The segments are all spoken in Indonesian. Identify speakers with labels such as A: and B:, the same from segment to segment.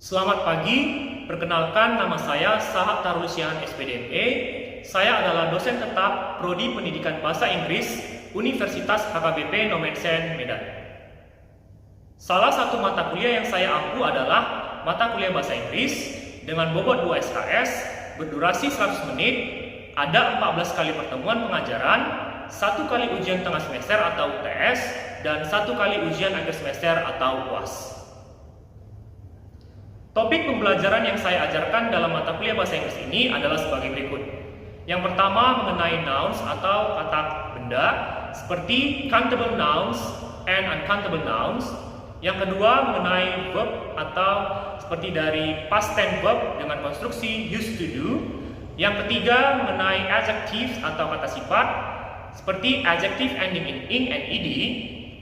A: Selamat pagi, perkenalkan nama saya Sahat Tarulsian SPDME. Saya adalah dosen tetap Prodi Pendidikan Bahasa Inggris Universitas HKBP Nomensen, Medan. Salah satu mata kuliah yang saya ampu adalah mata kuliah Bahasa Inggris dengan bobot 2 SKS, berdurasi 100 menit, ada 14 kali pertemuan pengajaran, 1 kali ujian tengah semester atau UTS, dan 1 kali ujian akhir semester atau UAS. Topik pembelajaran yang saya ajarkan dalam mata kuliah bahasa Inggris ini adalah sebagai berikut. Yang pertama mengenai nouns atau kata benda seperti countable nouns and uncountable nouns. Yang kedua mengenai verb atau seperti dari past tense verb dengan konstruksi used to do. Yang ketiga mengenai adjectives atau kata sifat seperti adjective ending in ing and ed.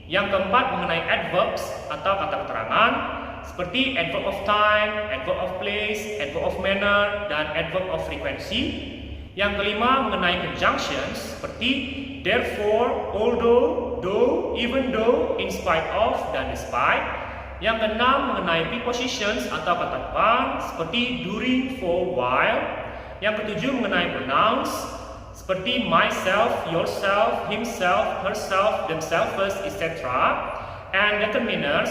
A: Yang keempat mengenai adverbs atau kata keterangan seperti adverb of time, adverb of place, adverb of manner, dan adverb of frequency. Yang kelima mengenai conjunctions seperti therefore, although, though, even though, in spite of, dan despite. Yang keenam mengenai prepositions atau kata depan seperti during, for, while. Yang ketujuh mengenai pronouns seperti myself, yourself, himself, herself, themselves, etc. And determiners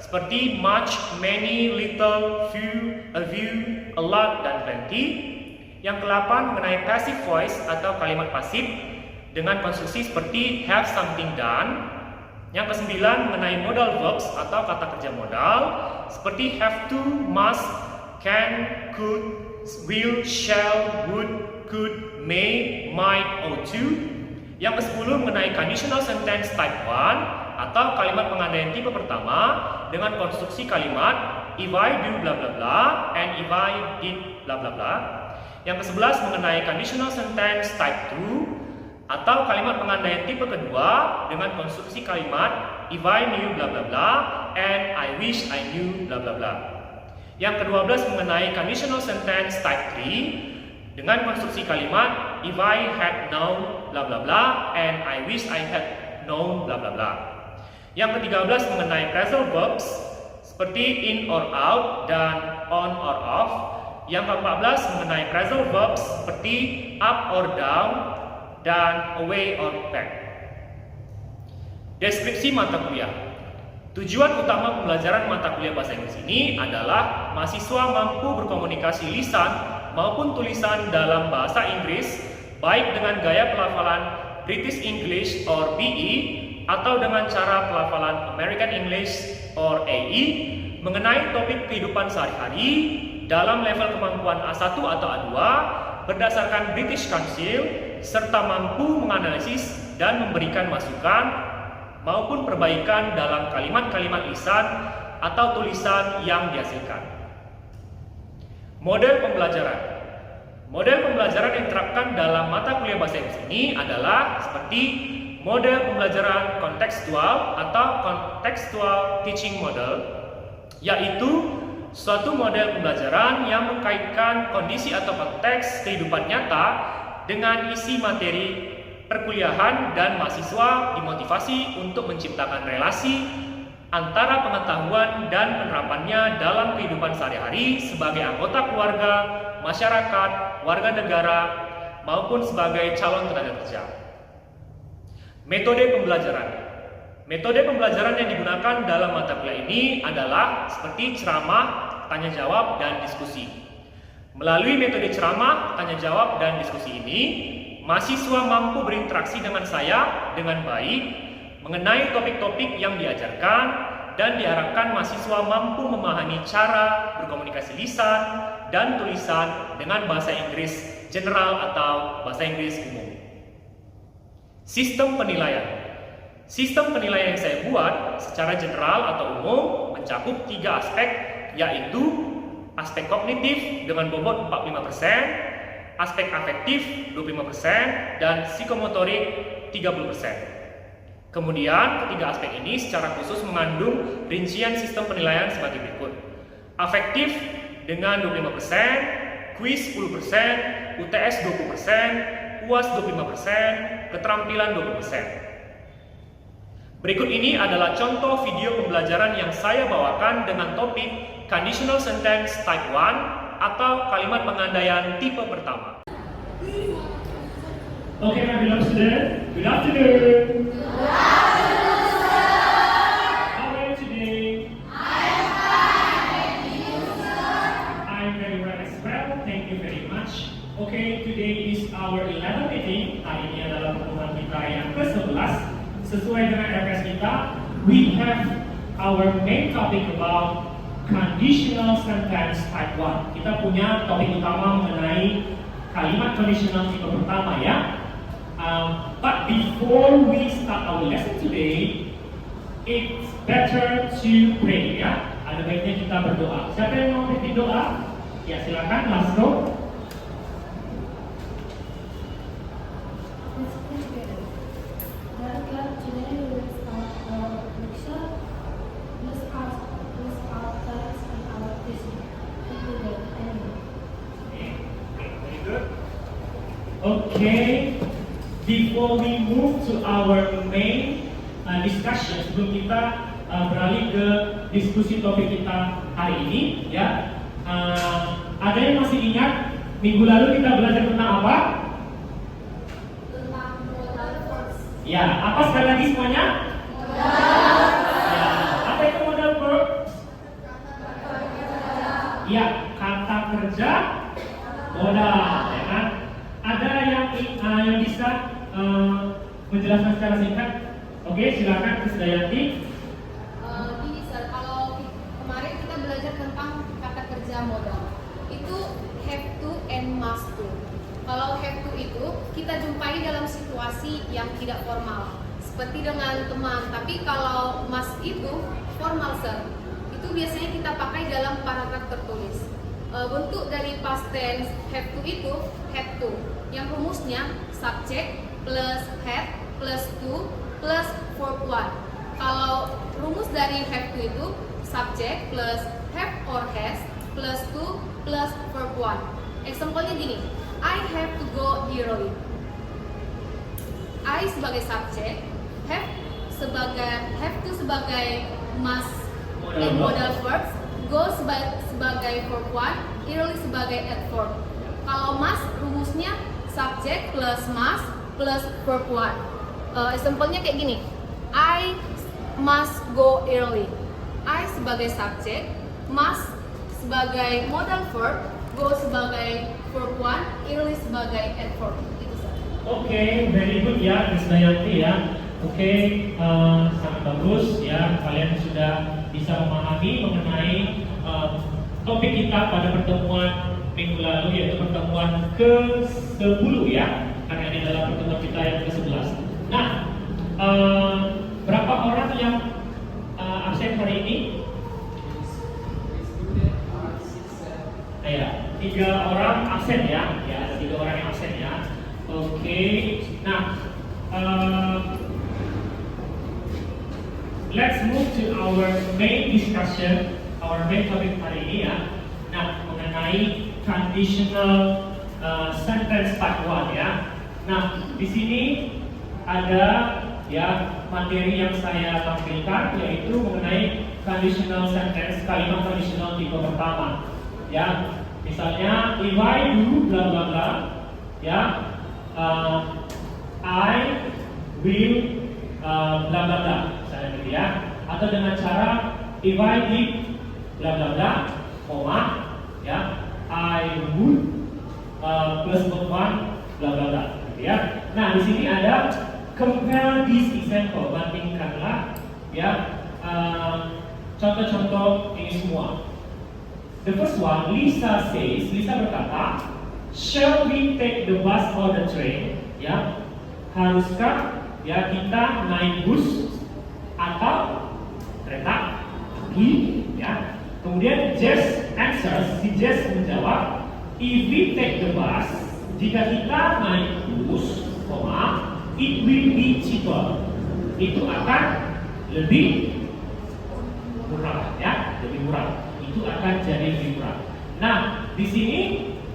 A: seperti much, many, little, few, a few, a lot, dan plenty. Yang ke-8 mengenai passive voice atau kalimat pasif dengan konstruksi seperti have something done. Yang ke-9 mengenai modal verbs atau kata kerja modal seperti have to, must, can, could, will, shall, would, could, may, might, ought to. Yang ke-10 mengenai conditional sentence type 1 atau kalimat pengandaian tipe pertama dengan konstruksi kalimat if I do bla bla bla and if I did bla bla bla. Yang ke-11 mengenai conditional sentence type 2 atau kalimat pengandaian tipe kedua dengan konstruksi kalimat if I knew bla bla bla and I wish I knew bla bla bla. Yang ke-12 mengenai conditional sentence type 3 dengan konstruksi kalimat if I had known bla bla bla and I wish I had known bla bla bla. Yang ke-13 mengenai phrasal verbs seperti in or out dan on or off. Yang ke-14 mengenai phrasal verbs seperti up or down dan away or back. Deskripsi mata kuliah. Tujuan utama pembelajaran mata kuliah bahasa Inggris ini adalah mahasiswa mampu berkomunikasi lisan maupun tulisan dalam bahasa Inggris baik dengan gaya pelafalan British English or BE atau dengan cara pelafalan American English or AE mengenai topik kehidupan sehari-hari dalam level kemampuan A1 atau A2 berdasarkan British Council serta mampu menganalisis dan memberikan masukan maupun perbaikan dalam kalimat-kalimat lisan atau tulisan yang dihasilkan. Model pembelajaran. Model pembelajaran yang diterapkan dalam mata kuliah bahasa Inggris ini adalah seperti model pembelajaran kontekstual atau contextual teaching model, yaitu suatu model pembelajaran yang mengkaitkan kondisi atau konteks kehidupan nyata dengan isi materi perkuliahan dan mahasiswa dimotivasi untuk menciptakan relasi antara pengetahuan dan penerapannya dalam kehidupan sehari-hari sebagai anggota keluarga, masyarakat, warga negara, maupun sebagai calon tenaga kerja. Metode pembelajaran. Metode pembelajaran yang digunakan dalam mata kuliah ini adalah seperti ceramah, tanya jawab, dan diskusi. Melalui metode ceramah, tanya jawab, dan diskusi ini, mahasiswa mampu berinteraksi dengan saya dengan baik mengenai topik-topik yang diajarkan dan diharapkan mahasiswa mampu memahami cara berkomunikasi lisan dan tulisan dengan bahasa Inggris general atau bahasa Inggris umum. Sistem penilaian. Sistem penilaian yang saya buat secara general atau umum mencakup 3 aspek, yaitu aspek kognitif dengan bobot 45%, aspek afektif 25%, dan psikomotorik 30%. Kemudian ketiga aspek ini secara khusus mengandung rincian sistem penilaian sebagai berikut. Afektif dengan 25%, kuis 10%, UTS 20%, UAS 25%, keterampilan 20%. Berikut ini adalah contoh video pembelajaran yang saya bawakan dengan topik Conditional Sentence Type 1 atau kalimat pengandaian tipe pertama. Okay, my beloved student, good afternoon. How are you today? I'm very well as well, thank you very much. Okay, today is our 11th meeting. Hari ini adalah pertemuan kita yang ke-11. Sesuai dengan RPS kita, we have our main topic about conditional sentence type 1. Kita punya topik utama mengenai kalimat conditional tipe pertama ya. But before we start our lesson today, it's better to pray ya. Ada baiknya kita berdoa. Siapa yang mau pimpin doa? Ya silakan, Mas Bro. Okay, before we move to our main discussion, sebelum kita beralih ke diskusi topik kita hari ini, ya, ada yang masih ingat minggu lalu kita belajar tentang apa?
B: Tentang modal verbs.
A: Ya, apa sekali lagi semuanya? Ya, apa itu modal verb? Ya, kata kerja modal, ya kan? Ada yang bisa menjelaskan secara singkat? Oke, silakan Ms. Dayanti.
B: Gini Sir, kalau kemarin kita belajar tentang kata kerja modal, itu have to and must to. Kalau have to itu kita jumpai dalam situasi yang tidak formal, seperti dengan teman. Tapi kalau must itu formal Sir. Itu biasanya kita pakai dalam paragraf tertulis. Bentuk dari past tense have to itu had to, yang rumusnya subject plus had plus to plus verb 1. Kalau rumus dari have to itu subject plus have or has plus to plus verb 1. Example-nya gini, I have to go early. I sebagai subject, have to sebagai must and modal verbs, go sebagai verb 1, early sebagai adverb. Kalau must rumusnya subject plus must plus verb 1. Example-nya kayak gini, I must go early. I sebagai subject, must sebagai modal verb, go sebagai verb 1, early sebagai adverb. Itu saja.
A: Oke, very good ya, Ms. Dayanti ya. Oke, sangat bagus ya. Kalian sudah bisa memahami mengenai topik kita pada pertemuan minggu lalu, yaitu pertemuan ke-10 ya. Karena ini adalah pertemuan kita yang ke-11. Nah, berapa orang yang absen hari ini? Ya, 3 orang absen ya. Ya, ada 3 orang yang absen ya. Oke, nah, let's move to our main discussion, our main topic hari ini ya. Nah, mengenai conditional sentence type 1 ya. Nah, di sini ada ya materi yang saya tampilkan, yaitu mengenai conditional sentence, kalimat conditional tipe pertama. Ya, misalnya if I do bla bla bla, ya, I will bla bla bla, misalnya gitu ya. Atau dengan cara if I did bla bla bla, koma, ya, I would plus verb 1 bla bla bla, gitu ya. Nah, di sini ada compare this example, bandingkanlah ya contoh-contoh ini semua. The first one, Lisa says, Lisa berkata, shall we take the bus or the train? Ya, haruskah ya kita naik bus atau kereta api? Ya. Kemudian Jess answers, si Jess menjawab, if we take the bus, jika kita naik bus, it will be cheaper. Itu akan lebih murah, ya, lebih murah. Itu akan jadi lebih murah. Nah, di sini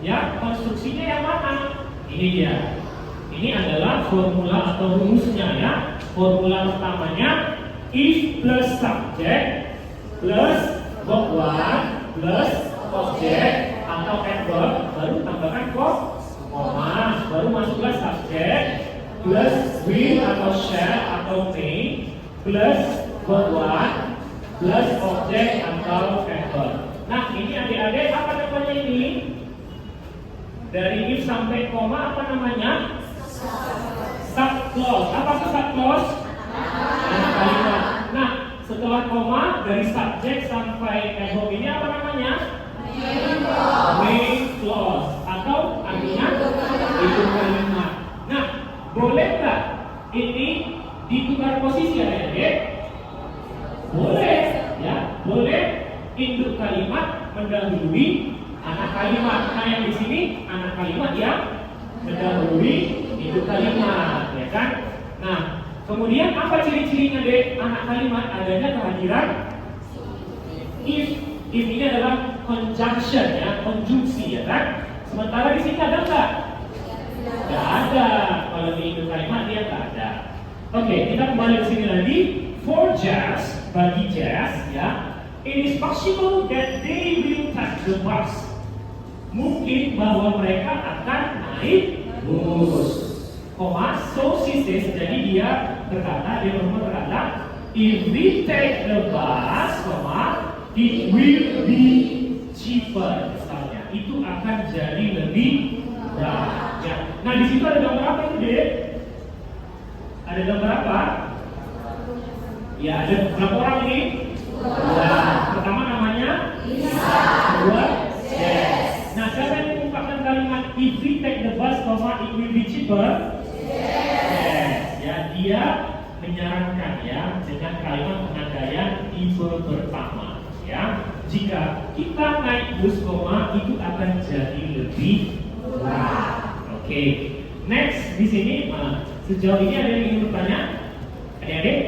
A: ya konstruksinya yang mana? Ini dia. Ini adalah formula atau rumusnya ya. Formula pertamanya
C: if plus subject plus verb 1 plus object atau adverb, baru tambahkan koma, baru masuklah subject plus will atau shall atau may plus verb 1 plus object atau adverb. Nah, ini adik-adik apa namanya ini? Dari if sampai koma apa namanya? Subclause. Apa itu subclause? Kalimat. Nah, setelah koma dari subject sampai adverb ini apa namanya? Main clause atau artinya itu kalimat. Nah, boleh nggak ini ditukar posisi adik-adik? Boleh, ya, boleh. Induk kalimat mendahului anak kalimat. Nah, yang di sini anak kalimat yang mendahului induk kalimat, ya kan? Nah, kemudian apa ciri-cirinya deh anak kalimat? Adanya kehadiran if. If ini adalah conjunction, ya, konjungsi, ya kan? Sementara di sini ada nggak? Nggak ada. Kalau di induk kalimat dia nggak ada. Oke, kita kembali ke sini lagi. For jazz, bagi jazz, ya. It is possible that they will touch the bus. Mungkin bahwa mereka akan naik bus. Koma, so she says, jadi dia berkata, if we take the bus, koma, it will be cheaper. Misalnya, itu akan jadi lebih murah. Ya. Nah, di situ ada gambar apa itu, Dek? Ada gambar apa? Ya, ada berapa orang ini? Nah, pertama namanya Lisa, kedua Jess. Nah, siapa yang mengungkapkan kalimat if we take the bus, it will be cheaper? Yes. Ya, dia menyarankan, ya, dengan kalimat pengandaian tipe pertama, ya. Jika kita naik bus, itu akan jadi lebih murah. Oke. Next di sini, sejauh ini ada yang ingin bertanya? Adik-adik?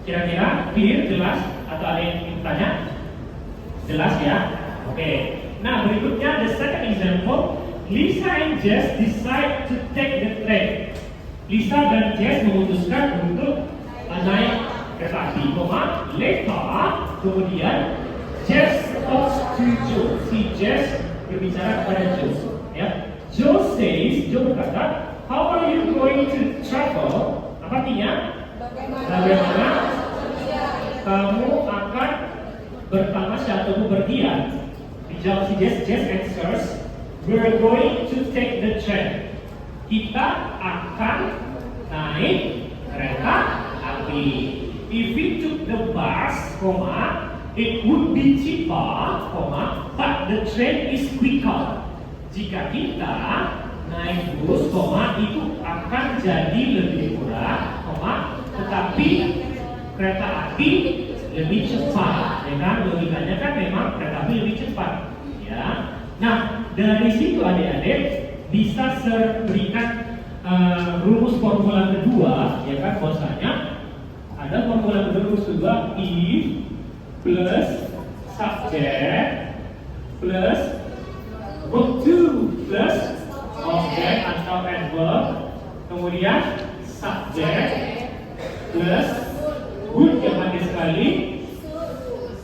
C: Kira-kira clear, jelas, atau ada yang ingin bertanya? Jelas, ya? Oke. Nah, berikutnya the second example, Lisa and Jess decide to take the train. Lisa dan Jess memutuskan untuk naik kereta api, later, kemudian Jess talks to Joe. Si Jess berbicara kepada Joe, ya. Joe says, Joe berkata, how are you going to travel? Apa artinya? Bagaimana kamu akan bertamasya atau bepergian? Dijawab si Jess answers, we're going to take the train. Kita akan naik kereta api. If we took the bus, it would be cheaper, but the train is quicker. Jika kita naik bus, itu akan jadi lebih murah, tetapi kereta api lebih cepat, ya kan? Logikanya kan memang kereta api lebih cepat, ya. Nah, dari situ adik-adik bisa berikan rumus formula kedua, ya kan? Bahwasanya ada formula rumus kedua, if plus subject plus verb to plus object atau adverb, kemudian subject plus would, yang ada sekali,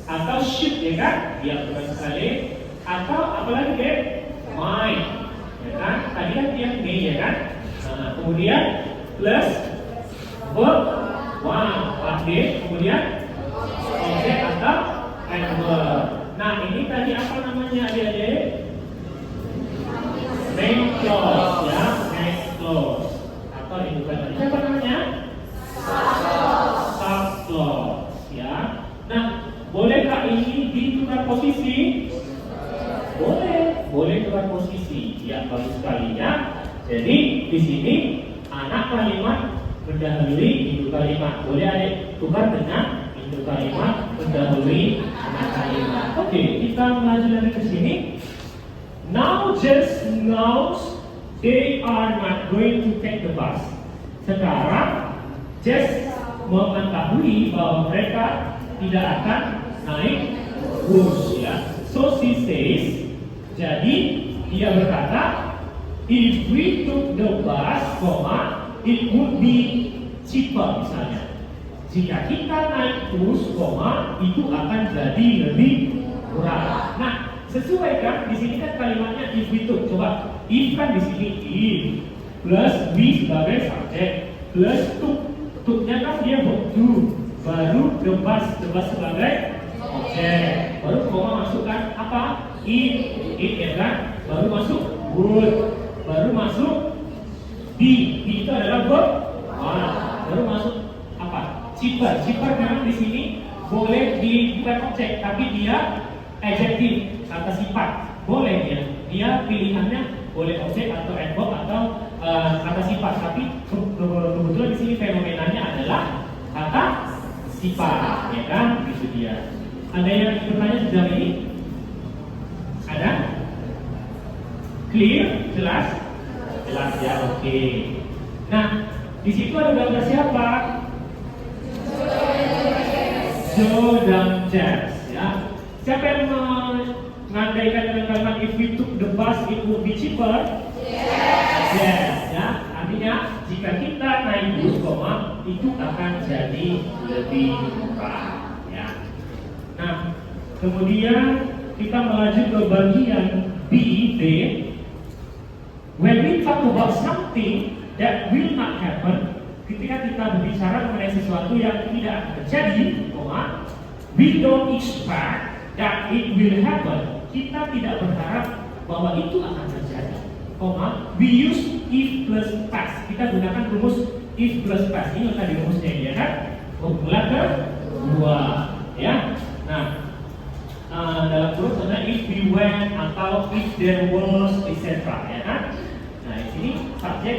C: atau should, ya kan? Yang benar sekali, atau apalagi deh, might, ya kan? Tadi kan yang may, ya kan? Nah, kemudian plus verb one, kemudian objek atau adverb. Nah, ini tadi apa namanya adik-adik? Main clause, ya, main clause, atau ini bukan apa namanya? Subclause, ya. Nah, bolehkah ini ditukar posisi? Boleh tukar posisi, ya, bagus sekali, ya. Jadi di sini anak kalimat mendahului induk kalimat. Boleh adik tukar dengan induk kalimat mendahului anak kalimat. Oke, kita melaju lagi ke sini. Now Jess knows they are not going to take the bus. Sekarang Jess mengetahui bahwa mereka tidak akan naik bus, ya. So she says, jadi dia berkata, if we took the bus, it would be cheaper, misalnya. Jika kita naik terus, koma, itu akan jadi lebih murah. Nah, sesuai kan? Di sini kan kalimatnya if itu. Coba, if kan di sini if plus we sebagai subjek plus to-nya kan dia verb to, baru the bus sebagai objek, baru koma masukkan apa? It ya kan? Baru masuk would, baru masuk be itu adalah verb baru masuk apa? Cheaper memang di sini boleh bukan objek, tapi dia adjektif kata sifat, boleh dia pilihannya boleh objek atau adverb atau kata sifat, tapi kebetulan di sini fenomenanya adalah kata sifat, ya kan? Itu dia. Ada yang bertanya sejauh ini? Ada? Clear? Jelas? Jelas ya, oke. Nah, di situ ada gambar siapa? Joe dan James, ya. Siapa yang mengandaikan dengan kalimat if we took the bus it would be cheaper? Yes, ya. Artinya jika kita naik bus, koma, itu akan jadi lebih murah, ya. Nah, kemudian kita melaju ke bagian B. When we talk about something that will not happen, ketika kita berbicara mengenai sesuatu yang tidak akan terjadi, koma, we don't expect that it will happen. Kita tidak berharap bahwa itu akan terjadi, koma, we use if plus past. Kita gunakan rumus if plus past. Ini tadi rumusnya ya kan? Formula kedua, ya. Nah, dalam kurung sebenarnya if we went atau if there was, etc. ya kan? Nah, di sini subjek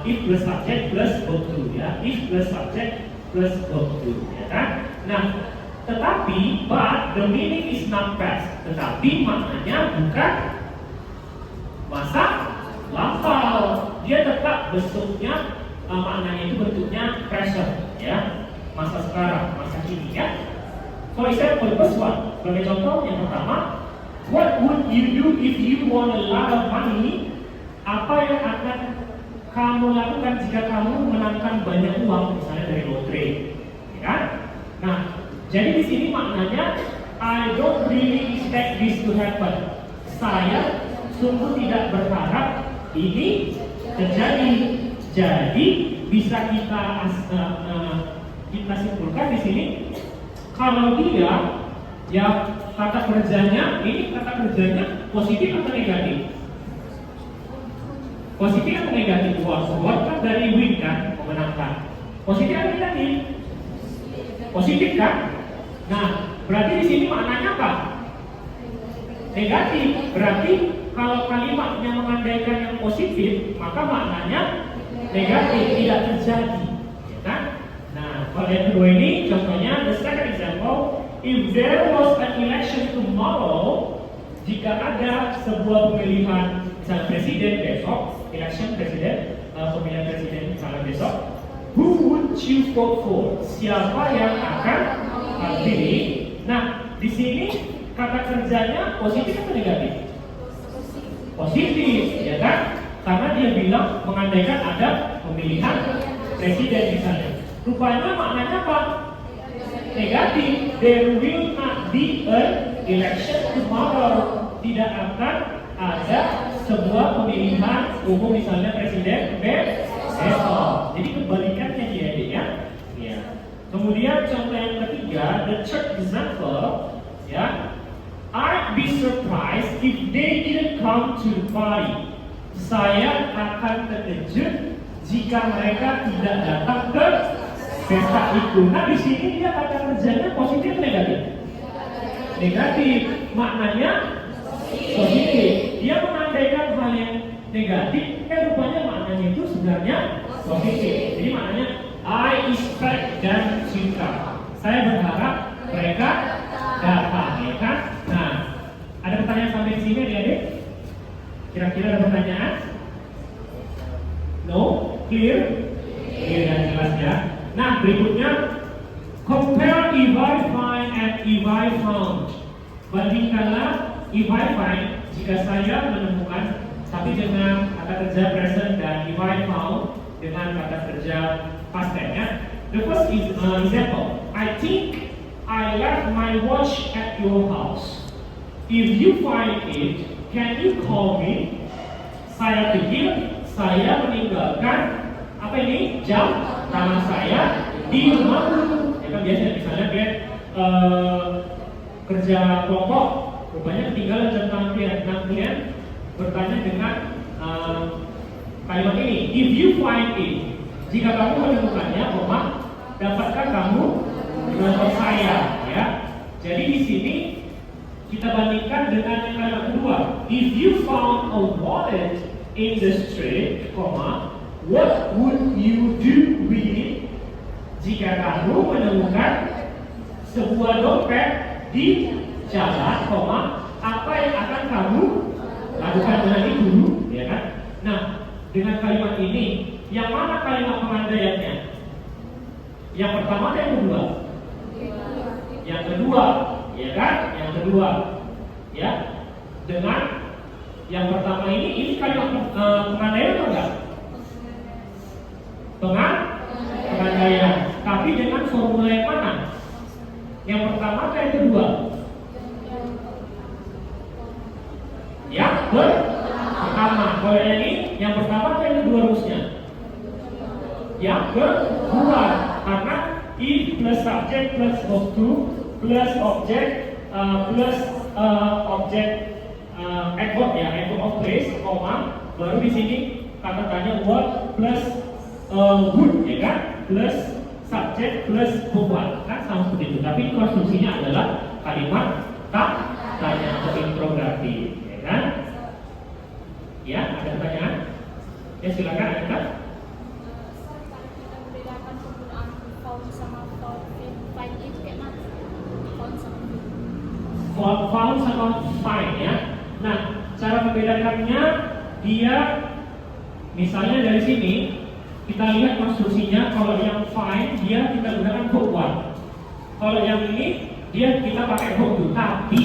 C: if plus subject plus verb to, ya. If plus subject plus verb to, ya kan? Nah, tetapi but the meaning is not past. Tetapi maknanya bukan masa lampau. Dia tetap bentuknya maknanya itu bentuknya present, ya. Masa sekarang, masa kini, ya. For example, first one. Sebagai contoh yang pertama, what would you do if you want a lot of money? Apa yang akan kamu lakukan jika kamu menangkan banyak uang, misalnya dari lotre, ya kan? Nah, jadi di sini maknanya I don't really expect this to happen. Saya sungguh tidak berharap ini terjadi. Jadi bisa kita simpulkan di sini kalau dia ya kata kerjanya positif atau negatif? Positif atau negatif? Buat kan dari win kan, memenangkan. Positif atau negatif? Positif kan? Nah, berarti di sini maknanya apa? Negatif. Berarti kalau kalimatnya mengandaikan yang positif, maka maknanya negatif, tidak terjadi, ya kan? Nah, kalau yang kedua ini contohnya the second example, if there was an election tomorrow, jika ada sebuah pemilihan calon presiden besok, election presiden, pemilihan presiden calon besok, who would you vote for? Siapa yang akan pilih? Nah, di sini kata kerjanya positif atau negatif? Positif, ya kan? Karena dia bilang mengandaikan ada pemilihan presiden misalnya. Rupanya maknanya apa? Negatif. There will not be an election tomorrow. Tidak akan ada sebuah pemilihan umum misalnya presiden besok. Jadi kebalikannya dia ya. Ya. Kemudian contoh yang ketiga, the third example, ya. I'd be surprised if they didn't come to the party. Saya akan terkejut jika mereka tidak datang ke pesta itu. Nah, di sini dia kata kerjanya positif atau negatif? Negatif. Maknanya positif. Dia mengandaikan hal yang negatif, rupanya maknanya itu sebenarnya positif. Jadi maknanya I expect them to come. Saya berharap mereka datang, ya kan? Nah, ada pertanyaan sampai di sini, adik-adik? Kira-kira ada pertanyaan? No? Clear? Clear dan jelas ya. Nah, berikutnya compare if I find and if I found. Bandingkanlah if I find, jika saya menemukan, tapi dengan kata kerja present, dan if I found dengan kata kerja past tense-nya. The first is example. I think I left my watch at your house. If you find it, can you call me? Saya pikir saya meninggalkan apa ini jam tangan saya di rumah. Ya kan biasanya misalnya dia kerja kelompok, rupanya ketinggalan jam tangan kalian. Nah, kalian bertanya dengan kalimat ini. If you find it, jika kamu menemukannya, dapatkah kamu menelpon saya? Ya. Jadi di sini kita bandingkan dengan yang kalimat kedua. If you found a wallet in the street, what would you do with it? Jika kamu menemukan sebuah dompet di jalan, apa yang akan kamu lakukan dengan itu? Ya kan? Nah, dengan kalimat ini, yang mana kalimat pengandaiannya? Yang pertama atau yang kedua? Yang kedua, ya kan? Yang kedua, ya. Dengan yang pertama ini kalimat pengandaian atau enggak? Pengandaian. Tapi dengan formula yang mana? Yang pertama atau yang kedua? Ya, pertama. Kalau yang ini, yang pertama atau yang kedua rumusnya? Yang kedua. Karena if plus subject plus verb to plus object plus object adverb ya, adverb of place, baru di sini kata tanya what plus would, ya kan? Plus subject plus verb kan sama seperti itu. Tapi konstruksinya adalah kalimat tanya atau interrogatif, ya kan? Ya, ada pertanyaan? Ya silakan, ada. Found sama find ya. Nah, cara membedakannya dia misalnya dari sini kita lihat konstruksinya. Kalau yang find dia kita gunakan verb one. Kalau yang ini dia kita pakai verb two. Tapi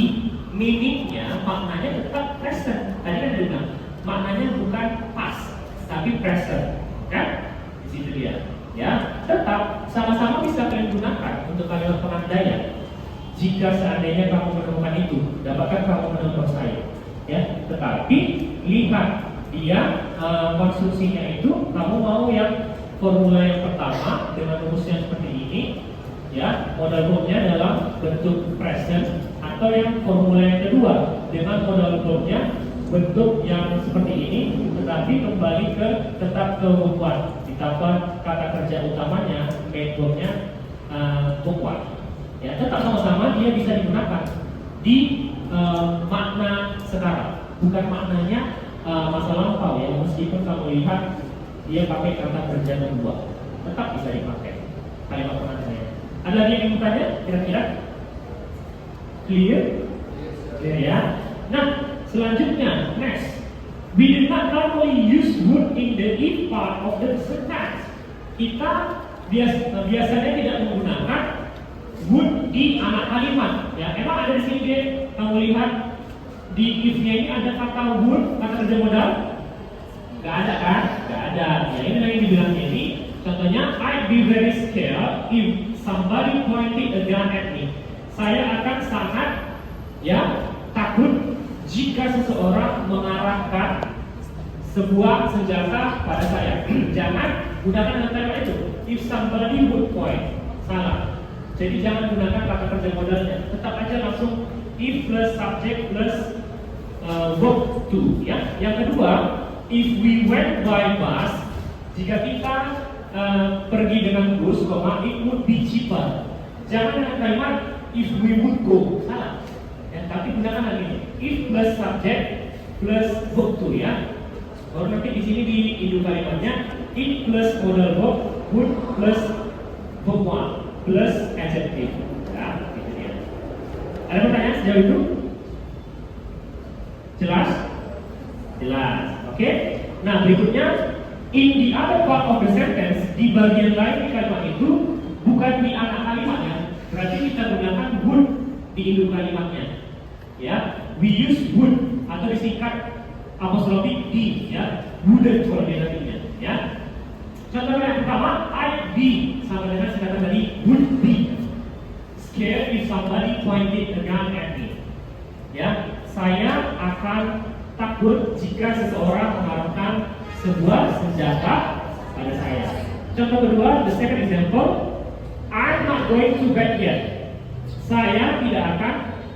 C: meaningnya, maknanya tetap present. Tadi kan dia bilang maknanya bukan past tapi present, kan? Di situ dia. Ya, tetap sama-sama bisa kalian gunakan untuk kalimat pengandaian. Jika seandainya kamu menemukan itu, dapatkah kamu menelpon saya? Ya, tetapi lihat dia konstruksinya itu, kamu mau yang formula yang pertama dengan rumusnya seperti ini, ya, modal verbnya dalam bentuk present, atau yang formula yang kedua dengan modal verbnya bentuk yang seperti ini, tetapi kembali ke tetap ke verb one, ditambah kata kerja utamanya main verbnya verb one. Ya, tetap sama-sama dia bisa digunakan di makna sekarang, bukan maknanya masa lampau ya. Meskipun kamu lihat dia pakai kata kerja kedua, tetap bisa dipakai kalimat pengandaian. Ada lagi yang bertanya? Kira-kira clear? Clear ya. Nah, selanjutnya next, we do not normally use would in the if part of the sentence. Kita biasanya tidak menggunakan would di anak kalimat. Ya, emang ada di sini deh, kamu lihat di if-nya ini ada kata would, kata kerja modal? Gak ada kan? Gak ada. Ya, ini yang dibilangnya ini. Contohnya, I'd be very scared if somebody pointed a gun at me. Saya akan sangat ya takut jika seseorang mengarahkan sebuah senjata pada saya. Jangan gunakan kata itu. If somebody would point, salah. Jadi jangan gunakan kata kerja modalnya. Tetap aja langsung if plus subject plus verb to. Ya. Yang kedua, if we went by bus, jika kita pergi dengan bus, it would be cheaper. Jangan dengan kalimat if we would go, salah. Ya, tapi gunakan lagi ini. If plus subject plus verb to ya. Baru nanti di sini di induk kalimatnya it plus modal verb, would plus verb one plus adjective. Ya, gitu dia. Ada pertanyaan sejauh itu? Jelas? Jelas. Oke. Nah, berikutnya in the other part of the sentence, di bagian lain di kalimat itu bukan di anak kalimatnya. Berarti kita gunakan would di induk kalimatnya. Ya, we use would atau disingkat apostrofik D ya, wouldn't kalau dia nantinya. Ya. Contoh yang pertama, I'd be sama dengan somebody pointed a gun at me. Ya, saya akan takut jika seseorang mengarahkan sebuah senjata pada saya. Contoh kedua, the second example, I'm not going to bed yet. Saya tidak akan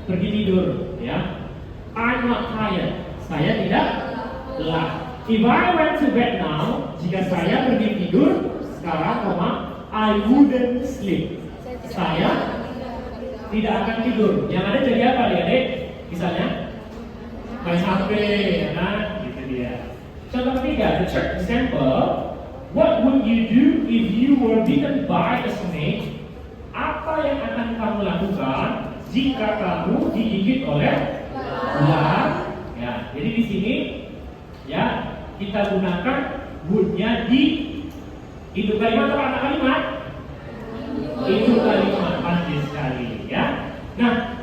C: pergi tidur, ya. I'm not tired. Saya tidak lelah. If I went to bed now, jika saya pergi tidur sekarang, I wouldn't sleep. Saya tidak akan tidur. Yang ada jadi apa, adik-adik? Misalnya, main HP, ya kan? Gitu dia. Contoh ketiga, the third example. What would you do if you were bitten by a snake? Apa yang akan kamu lakukan jika kamu digigit oleh ular? Ya, jadi di sini ya kita gunakan would-nya di itu kalimat atau anak kalimat? Itu kalimat pasti sekali, ya. Nah,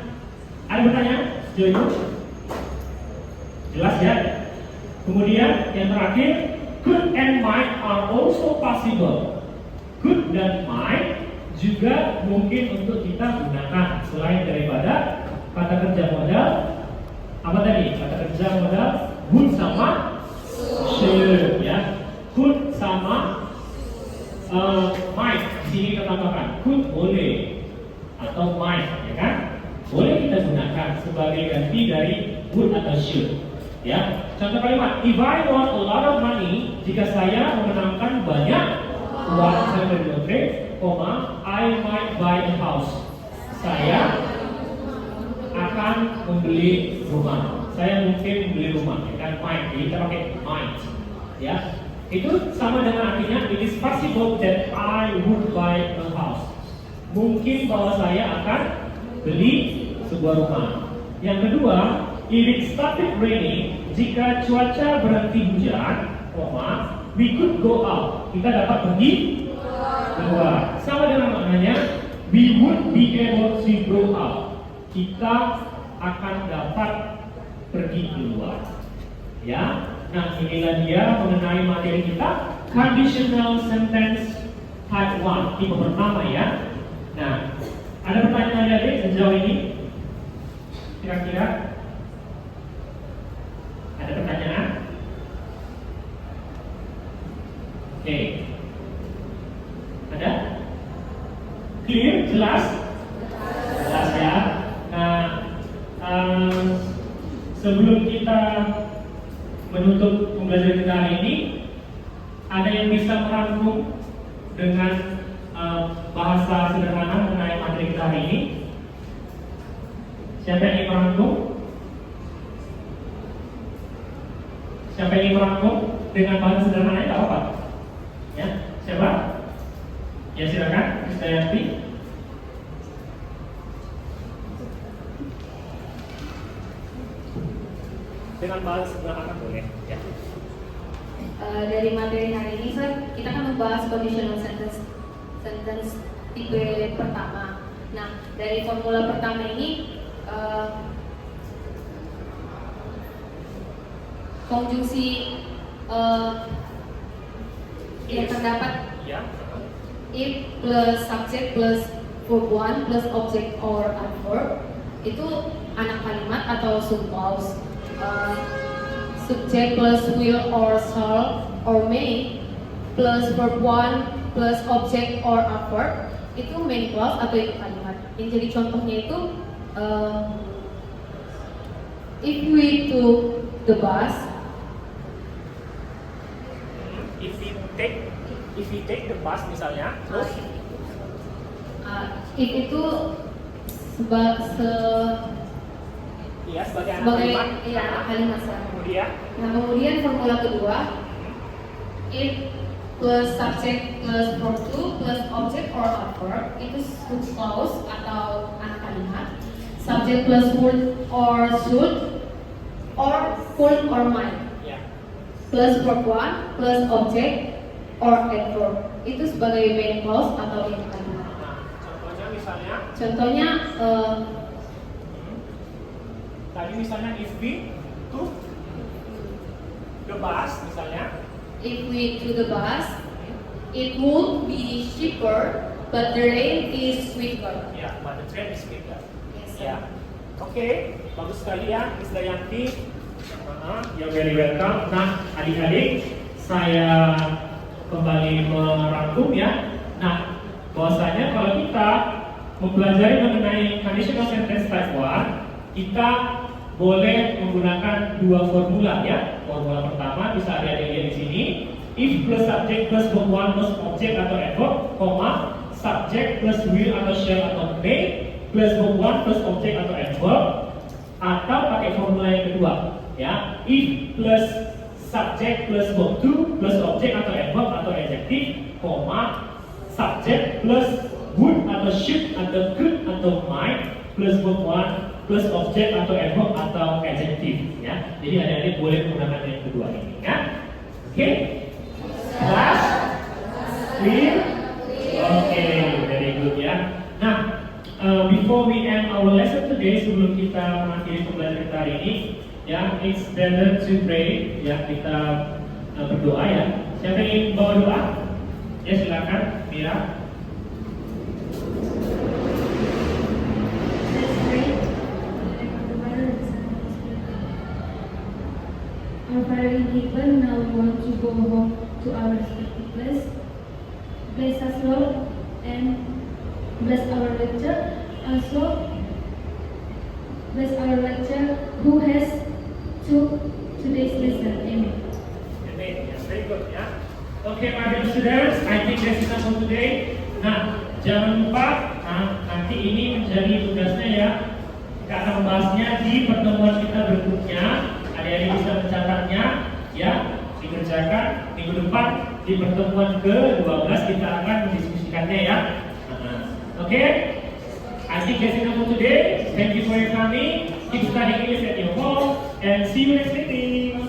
C: ada pertanyaan? Sejauh itu jelas ya. Kemudian yang terakhir, could and might are also possible. Could dan might juga mungkin untuk kita gunakan selain daripada kata kerja modal. Apa tadi? Kata kerja modal would sama should, ya. Could sama might. Di sini kita tambahkan could boleh atau might, ya kan? Boleh kita gunakan sebagai ganti dari would atau should. Ya, contoh kalimat, if I want a lot of money, jika saya memenangkan banyak uang, saya beri lotre, I might buy a house. Saya akan membeli rumah. Saya mungkin membeli rumah, ya kan? Might, jadi kita pakai might. Ya, itu sama dengan artinya it is possible that I would buy a house. Mungkin bahwa saya akan beli sebuah rumah. Yang kedua, if it started raining, jika cuaca berhenti hujan, we could go out. Kita dapat pergi keluar. Sama dengan maknanya, we would be able to go out. Kita akan dapat pergi keluar. Ya, nah inilah dia mengenai materi kita, conditional sentence type 1, tipe pertama ya. Nah, ada pertanyaan adik sejauh ini? Kira-kira? Ada pertanyaan? Oke. Ada? Clear? Jelas? Jelas ya. Nah, sebelum kita menutup pembelajaran kita hari ini, ada yang bisa merangkum dengan bahasa sederhana mengenai materi kita hari ini? Siapa yang ingin merangkum? Siapa yang ingin merangkum dengan bahasa sederhana itu apa? Ya, siapa? Ya silakan, Krisdayanti.
A: Dengan bahasa sederhana boleh. Ya.
B: Dari materi hari ini, kita akan membahas conditional sentence tipe pertama. Nah, dari formula pertama ini, konjungsi yang terdapat if plus subject plus verb one plus object or adverb itu anak kalimat atau subclause. Subject plus will or shall or may plus verb one plus object or adverb itu main clause atau itu kalimat. Yang jadi contohnya itu if we took the bus,
A: if we take the bus misalnya, terus
B: if itu
A: sebagai
B: kalimat.
A: Kemudian,
B: kemudian formula kedua, if plus subject plus verb to plus object or adverb itu subclause atau anak kalimat. Subject plus would or should or could or might plus verb one plus object or adverb itu sebagai main clause atau inti kalimat.
A: Nah, contohnya misalnya, tadi misalnya if we took the bus misalnya,
B: if we took the bus, it would be cheaper, but the rain is quicker.
A: ya, but the train is quicker.
B: listen.
A: Ya. Oke, bagus sekali ya, Miss Dayanti. You're very welcome. Nah, adik-adik, saya kembali merangkum ya. Nah, bahwasanya kalau kita mempelajari mengenai conditional sentence type 1, kita boleh menggunakan dua formula ya. Formula pertama bisa ada di sini, if plus subject plus verb 1 plus object atau adverb, koma, subject plus will atau shall atau may plus verb 1 plus object atau adverb, atau pakai formula yang kedua ya, if plus subject plus verb 2 plus object atau adverb atau adjective, koma, subject plus would atau should atau could atau might plus verb 1 plus object atau adverb atau adjective ya. Jadi adik-adik boleh menggunakan yang kedua ini ya. Oke? Kelas? Clear? Oke, very good ya. Nah, before we end our lesson today, sebelum kita mengakhiri pembelajaran kita hari ini, ya, it's better to pray. Ya, kita berdoa ya. Siapa yang ingin bawa doa? Ya, silakan, Mira.
D: Our Father in heaven, now we want to go home to our respective place. Bless us, Lord, and bless our lecture. Also, bless our lecture who has today's lesson. Amen.
A: Amen. Ya, very good ya. Oke, my dear students, I think that's enough for today. Nah, jangan lupa, nanti ini menjadi tugasnya ya. Kita akan membahasnya di pertemuan kita berikutnya. Adik-adik bisa mencatatnya, ya, dikerjakan minggu depan di pertemuan ke-12 kita akan mendiskusikannya ya. Oke, I think that's enough for today. Thank you for your coming. Keep studying English at your home and see you next meeting.